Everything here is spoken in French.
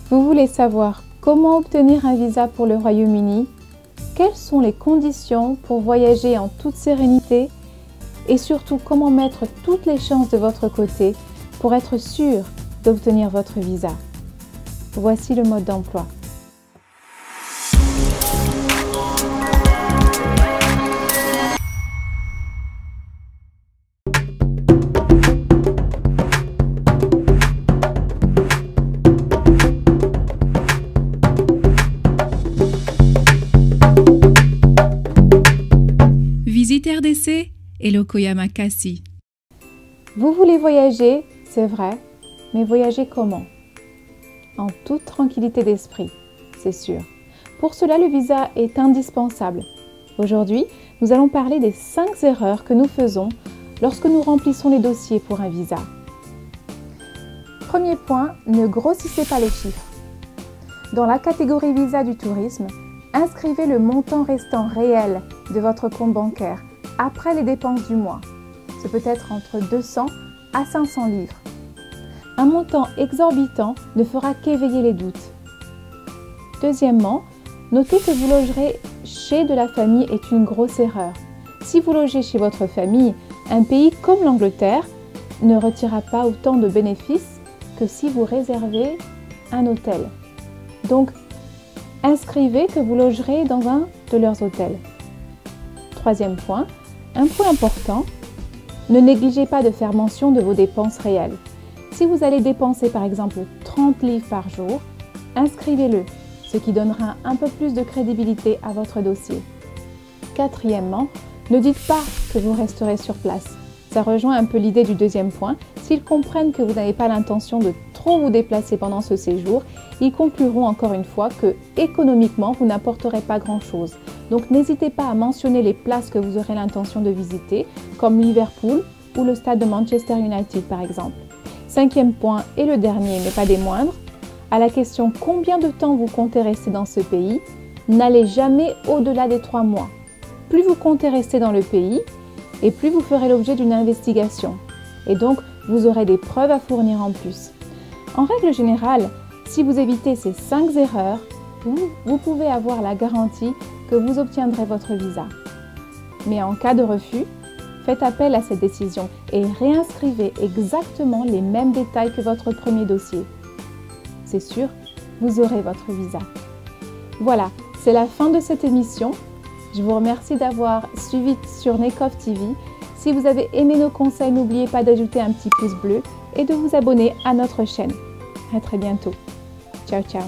Vous voulez savoir comment obtenir un visa pour le Royaume-Uni? Quelles sont les conditions pour voyager en toute sérénité? Et surtout, comment mettre toutes les chances de votre côté pour être sûr d'obtenir votre visa? Voici le mode d'emploi. Visite RDC et Loko Yamakasi. Vous voulez voyager, c'est vrai, mais voyager comment? En toute tranquillité d'esprit, c'est sûr. Pour cela, le visa est indispensable. Aujourd'hui, nous allons parler des 5 erreurs que nous faisons lorsque nous remplissons les dossiers pour un visa. Premier point, ne grossissez pas les chiffres. Dans la catégorie visa du tourisme, inscrivez le montant restant réel de votre compte bancaire après les dépenses du mois. Ce peut être entre 200 à 500 livres. Un montant exorbitant ne fera qu'éveiller les doutes. Deuxièmement, notez que vous logerez chez de la famille est une grosse erreur. Si vous logez chez votre famille, un pays comme l'Angleterre ne retirera pas autant de bénéfices que si vous réservez un hôtel. Donc, inscrivez que vous logerez dans un de leurs hôtels. Troisième point, un point important, ne négligez pas de faire mention de vos dépenses réelles. Si vous allez dépenser par exemple 30 livres par jour, inscrivez-le, ce qui donnera un peu plus de crédibilité à votre dossier. Quatrièmement, ne dites pas que vous resterez sur place. Ça rejoint un peu l'idée du deuxième point. S'ils comprennent que vous n'avez pas l'intention de trop vous déplacer pendant ce séjour, ils concluront encore une fois que économiquement, vous n'apporterez pas grand-chose. Donc n'hésitez pas à mentionner les places que vous aurez l'intention de visiter, comme Liverpool ou le stade de Manchester United par exemple. Cinquième point et le dernier, mais pas des moindres, à la question combien de temps vous comptez rester dans ce pays, n'allez jamais au-delà des 3 mois. Plus vous comptez rester dans le pays, et plus vous ferez l'objet d'une investigation. Et donc, vous aurez des preuves à fournir en plus. En règle générale, si vous évitez ces 5 erreurs, vous pouvez avoir la garantie que vous obtiendrez votre visa. Mais en cas de refus, faites appel à cette décision et réinscrivez exactement les mêmes détails que votre premier dossier. C'est sûr, vous aurez votre visa. Voilà, c'est la fin de cette émission. Je vous remercie d'avoir suivi sur Nekov TV. Si vous avez aimé nos conseils, n'oubliez pas d'ajouter un petit pouce bleu et de vous abonner à notre chaîne. À très bientôt. Ciao, ciao.